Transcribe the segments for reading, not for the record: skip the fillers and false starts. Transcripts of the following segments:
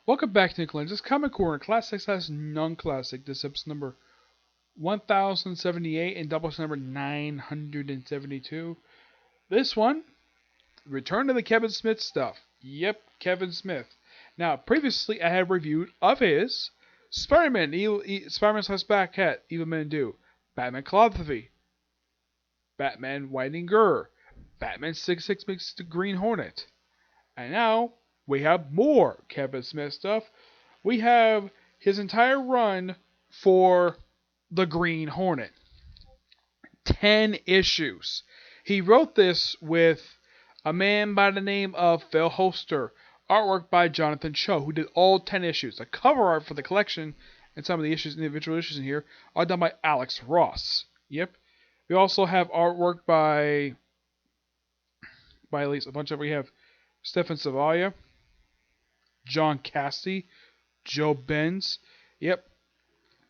Welcome back to Nick Lenz. This Comic Corner, Classic / Non-Classic. This episode number 1078 and double number 972. This one, return to the Kevin Smith stuff. Yep, Kevin Smith. Now, previously I had reviewed of his Spider-Man, Spider-Man / Black Cat, Evil Men Do, Batman Calligraphy, Batman Whiting Gur, Batman 66 Makes the Green Hornet. And now, we have more Kevin Smith stuff. We have his entire run for the Green Hornet. 10 issues. He wrote this with a man by the name of Phil Holster. Artwork by Jonathan Cho, who did all 10 issues. The cover art for the collection and some of the individual issues in here are done by Alex Ross. Yep. We also have artwork by at least a bunch of. We have Stefan Savalia, John Casty, Joe Benz. Yep.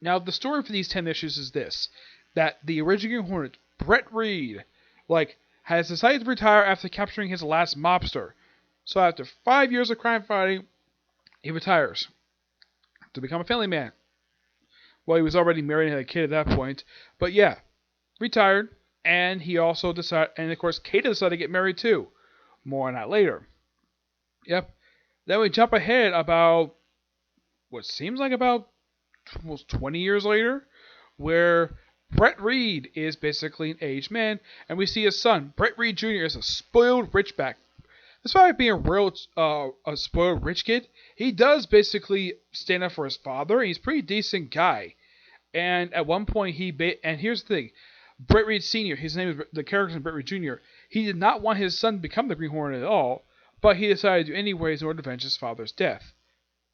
Now, the story for these 10 issues is this. That the original Green Hornet, Brett Reed, has decided to retire after capturing his last mobster. So after 5 years of crime fighting, he retires to become a family man. Well, he was already married and had a kid at that point. But yeah, retired. And he also decided, and of course, Kata decided to get married too. More on that later. Yep. Then we jump ahead about what seems like about almost 20 years later, where Brett Reed is basically an aged man, and we see his son, Brett Reed Jr., is a spoiled richback. Despite being a spoiled rich kid, he does basically stand up for his father, and he's a pretty decent guy. And at one point, and here's the thing, Brett Reed Sr., his name is the character in Brett Reed Jr., he did not want his son to become the Green Hornet at all, but he decided to do anyways in order to avenge his father's death.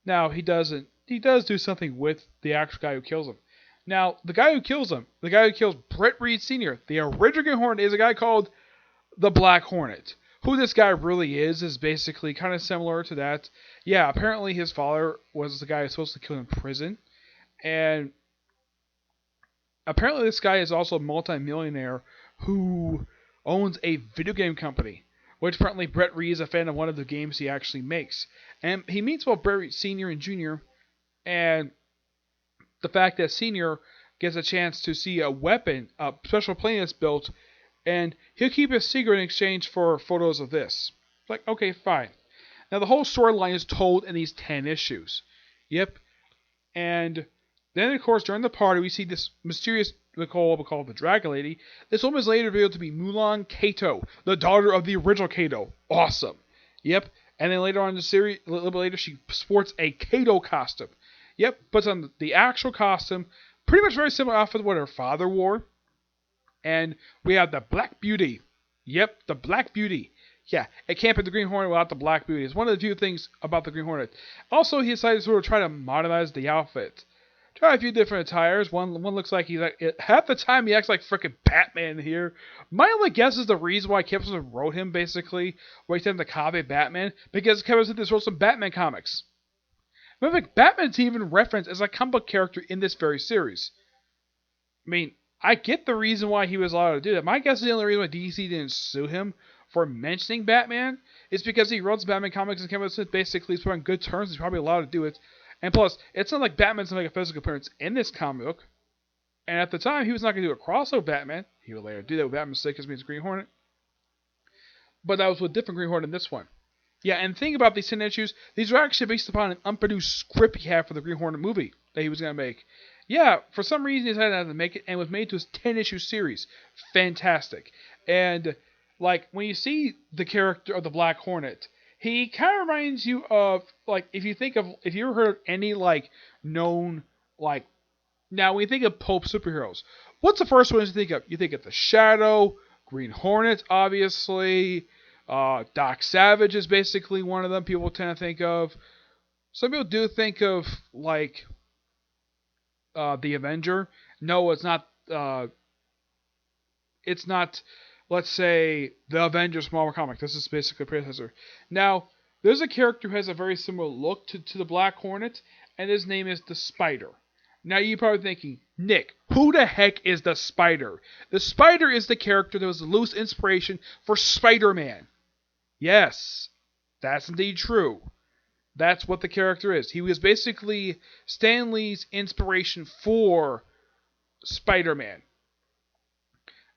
Now, he does do something with the actual guy who kills him. Now, the guy who kills Brett Reed Sr., the original Green Hornet, is a guy called the Black Hornet. Who this guy really is basically kind of similar to that. Yeah, apparently his father was the guy who was supposed to kill him in prison. And apparently this guy is also a multi-millionaire who owns a video game company. Which apparently Brett Reed is a fan of one of the games he actually makes. And he meets both Brett Reed Sr. and Jr. And the fact that Sr. gets a chance to see a weapon, a special plane that's built, and he'll keep it secret in exchange for photos of this. Like, okay, fine. Now, the whole storyline is told in these 10 issues. Yep. And then, of course, during the party, we see this mysterious, we'll call the Dragon Lady. This woman is later revealed to be Mulan Kato, the daughter of the original Kato. Awesome. Yep. And then later on in the series, a little bit later, she sports a Kato costume. Yep. Puts on the actual costume. Pretty much very similar outfit to what her father wore. And we have the Black Beauty. Yep, the Black Beauty. Yeah, it can't be the Green Hornet without the Black Beauty. It's one of the few things about the Green Hornet. Also, he decided to sort of try to modernize the outfit. Try a few different attires. One looks like half the time he acts like frickin' Batman here. My only guess is the reason why Kevin Smith wrote him, basically, where he said to copy Batman, because Kevin Smith wrote some Batman comics. Remember, Batman's even referenced as a comic book character in this very series. I mean, I get the reason why he was allowed to do that. My guess is the only reason why DC didn't sue him for mentioning Batman is because he wrote Batman comics and Kevin Smith basically is put on good terms. He's probably allowed to do it. And plus, it's not like Batman's going to make a physical appearance in this comic book. And at the time, he was not going to do a crossover Batman. He would later do that with Batman 6 means Green Hornet. But that was with a different Green Hornet in this one. Yeah, and think about these 10 issues. These are actually based upon an unproduced script he had for the Green Hornet movie that he was going to make. Yeah, for some reason he decided not to make it and was made to his 10-issue series. Fantastic. And, when you see the character of the Black Hornet, he kind of reminds you of, if you ever heard of any, known, now when you think of pulp superheroes, what's the first one you think of? You think of the Shadow, Green Hornet, obviously, Doc Savage is basically one of them people tend to think of. Some people do think of, the Avenger. No, it's not. It's not. Let's say the Avengers Marvel comic. This is basically a predecessor. Now, there's a character who has a very similar look to the Black Hornet, and his name is the Spider. Now, you're probably thinking, Nick, who the heck is the Spider? The Spider is the character that was the loose inspiration for Spider-Man. Yes, that's indeed true. That's what the character is. He was basically Stan Lee's inspiration for Spider-Man.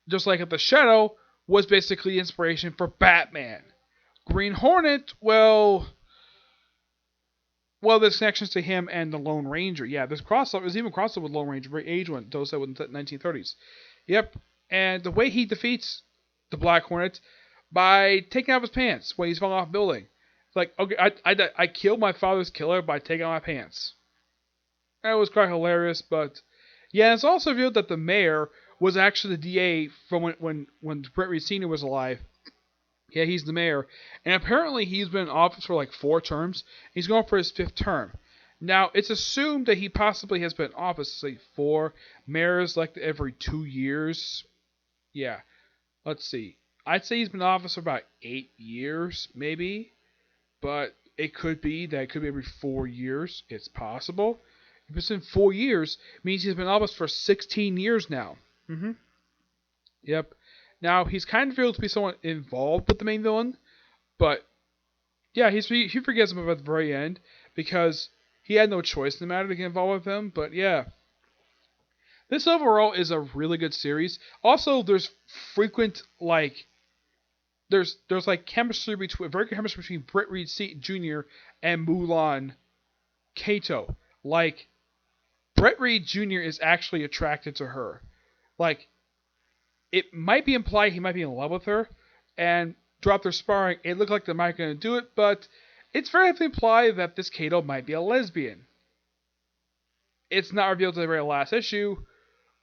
Just like the Shadow was basically inspiration for Batman. Green Hornet, well, there's connections to him and the Lone Ranger. Yeah, there's crossover. There's even crossover with Lone Ranger. Very age one. Those that in the 1930s. Yep. And the way he defeats the Black Hornet by taking off his pants when he's falling off a building. It's like, okay, I killed my father's killer by taking off my pants. That was quite hilarious, but yeah, it's also revealed that the mayor was actually the DA from when Brett Reed Sr. was alive. Yeah, he's the mayor. And apparently he's been in office for like 4 terms. He's going for his 5th term. Now, it's assumed that he possibly has been in office, say, 4. Mayors like every 2 years. Yeah. Let's see. I'd say he's been in office for about 8 years, maybe. But it could be that it could be every 4 years. It's possible. If it's in 4 years, it means he's been in office for 16 years now. Yep. Now, he's kind of revealed to be somewhat involved with the main villain, but yeah, he forgets him at the very end because he had no choice in the matter to get involved with him. But yeah, this overall is a really good series. Also, there's frequent there's like chemistry between very good chemistry between Britt Reed Jr. and Mulan Kato. Like, Britt Reed Jr. is actually attracted to her. Like, it might be implied he might be in love with her, and throughout their sparring, it looked like they might going to do it, but it's very heavily implied that this Kato might be a lesbian. It's not revealed to the very last issue,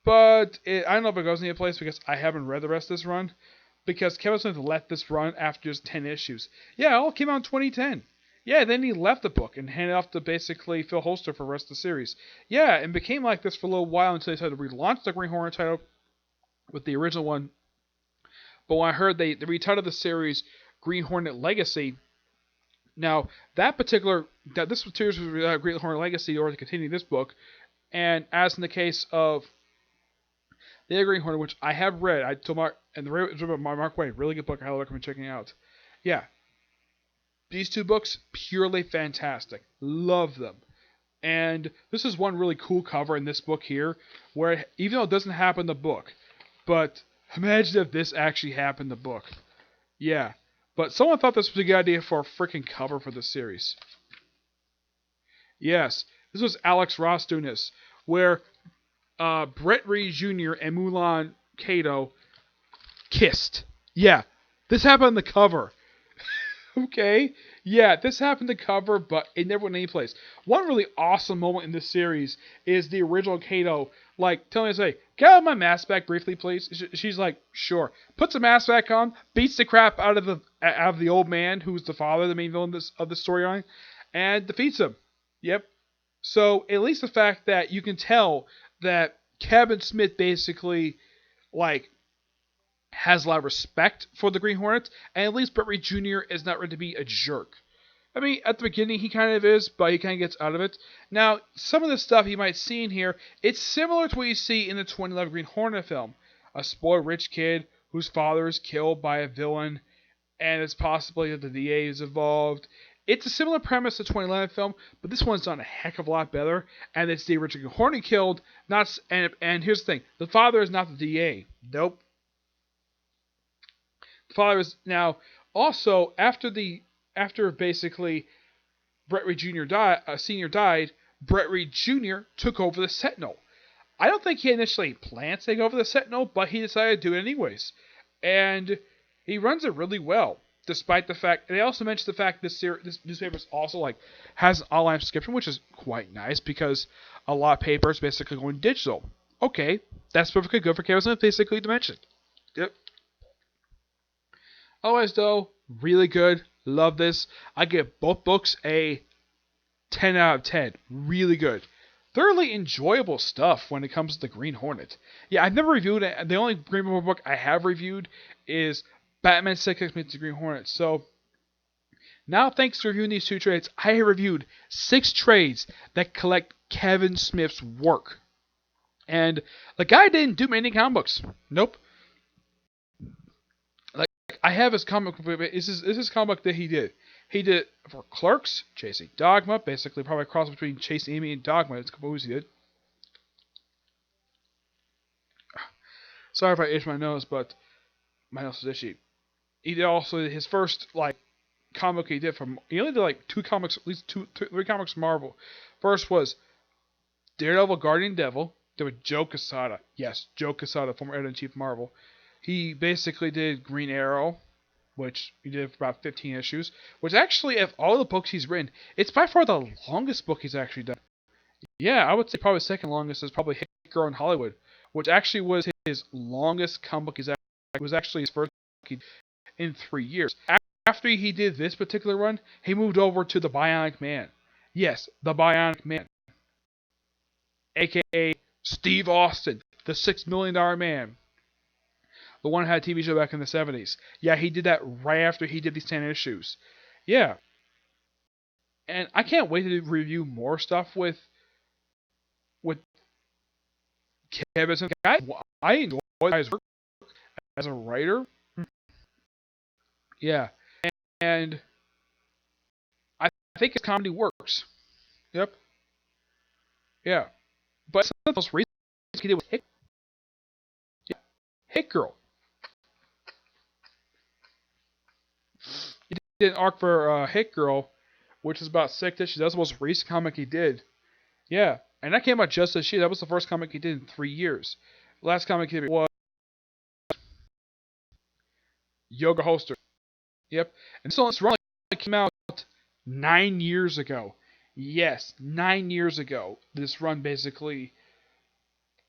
but I don't know if it goes any place because I haven't read the rest of this run, because Kevin Smith let this run after just 10 issues. Yeah, it all came out in 2010. Yeah, then he left the book and handed off to basically Phil Holster for the rest of the series. Yeah, and became like this for a little while until they decided to relaunch the Green Hornet title with the original one. But when I heard they retitled the series Green Hornet Legacy, now this series was Green Hornet Legacy in order to continue this book, and as in the case of the Green Hornet, which I have read, I told Mark, and the written by Mark Waid, really good book, I highly recommend checking it out. Yeah, these 2 books, purely fantastic, love them. And this is one really cool cover in this book here, where even though it doesn't happen in the book, but imagine if this actually happened in the book. Yeah. But someone thought this was a good idea for a freaking cover for the series. Yes. This was Alex Ross doing this. Where Brett Reed Jr. and Mulan Kato kissed. Yeah. This happened on the cover. Okay. Yeah, this happened to cover, but it never went anyplace. One really awesome moment in this series is the original Kato, like, telling us, hey, can I have my mask back briefly, please? She's like, sure. Puts the mask back on, beats the crap out of the old man, who's the father, the main villain of the storyline, and defeats him. Yep. So, at least the fact that you can tell that Kevin Smith basically, like, has a lot of respect for the Green Hornet, and at least Brett Reed Jr. is not ready to be a jerk. I mean, at the beginning he kind of is, but he kind of gets out of it. Now, some of the stuff you might see in here, it's similar to what you see in the 2011 Green Hornet film. A spoiled rich kid whose father is killed by a villain, and it's possibly that the DA is involved. It's a similar premise to the 2011 film, but this one's done a heck of a lot better, and it's the original Hornet killed, and here's the thing, the father is not the DA. Nope. The father is now also after basically Brett Reed Sr. died, Brett Reed Jr. took over the Sentinel. I don't think he initially planned to take over the Sentinel, but he decided to do it anyways, and he runs it really well. Despite the fact, and they also mentioned the fact this newspaper also has an online subscription, which is quite nice because a lot of papers basically going digital. Okay, that's perfectly good for Kevin Smith, basically to mention. Yep. Otherwise, though, really good. Love this. I give both books a 10 out of 10. Really good. Thoroughly enjoyable stuff when it comes to the Green Hornet. Yeah, I've never reviewed it. The only Green Hornet book I have reviewed is Batman 6 meets the Green Hornet. So, now thanks to reviewing these 2 trades, I have reviewed 6 trades that collect Kevin Smith's work. And the guy didn't do many comic books. Nope. I have his comic book. This is comic book that he did. He did it for Clerks, Chasing Dogma, basically probably a cross between Chasing Amy and Dogma. It's a couple movies he did. Sorry if I itch my nose, but my nose is itchy. He did also his first comic he did from. He only did like two comics, at least three comics from Marvel. First was Daredevil, Guardian Devil. Did with Joe Quesada. Yes, Joe Quesada, former editor-in-chief of Marvel. He basically did Green Arrow, which he did for about 15 issues. Which actually, of all the books he's written, it's by far the longest book he's actually done. Yeah, I would say probably second longest is probably Hit Girl in Hollywood, which actually was his longest comic book. It was actually his first book in 3 years. After he did this particular run, he moved over to the Bionic Man. Yes, the Bionic Man, aka Steve Austin, the $6 Million Man. The one who had a TV show back in the 70s. Yeah, he did that right after he did these 10 issues. Yeah. And I can't wait to review more stuff with Kevin Smith. I enjoy his work as a writer. Yeah. And I think his comedy works. Yep. Yeah. But some of the most recent he did with Hit Girl. He did an arc for Hit Girl, which is about 6 issues. That's the most recent comic he did. Yeah. And that came out just this year. That was the first comic he did in 3 years. The last comic he did was Yoga Holster. Yep. And so this run came out 9 years ago. Yes, 9 years ago. This run basically,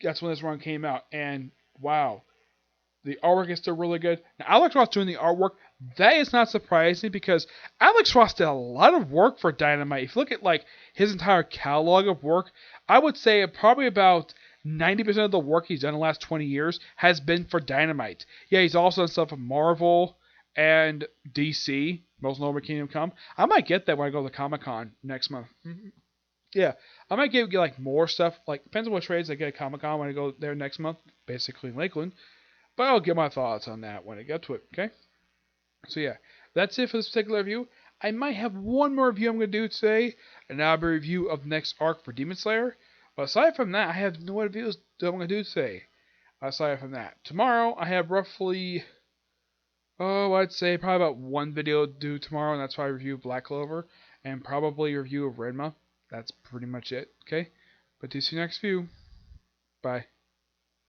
that's when this run came out. And wow, the artwork is still really good. Now, Alex Ross doing the artwork, that is not surprising because Alex Ross did a lot of work for Dynamite. If you look at his entire catalog of work, I would say probably about 90% of the work he's done in the last 20 years has been for Dynamite. Yeah, he's also done stuff for Marvel and DC, Most Noble Kingdom Come. I might get that when I go to Comic-Con next month. Yeah, I might get more stuff. Depends on what trades I get at Comic-Con when I go there next month, basically in Lakeland. But I'll get my thoughts on that when I get to it, okay? So yeah, that's it for this particular review. I might have one more review I'm going to do today, and that'll be a review of the next arc for Demon Slayer. But aside from that, I have no reviews that I'm going to do today. Aside from that, tomorrow I have roughly, I'd say probably about one video to do tomorrow, and that's why I review Black Clover, and probably a review of Redma. That's pretty much it, okay? But to see you next view. Bye.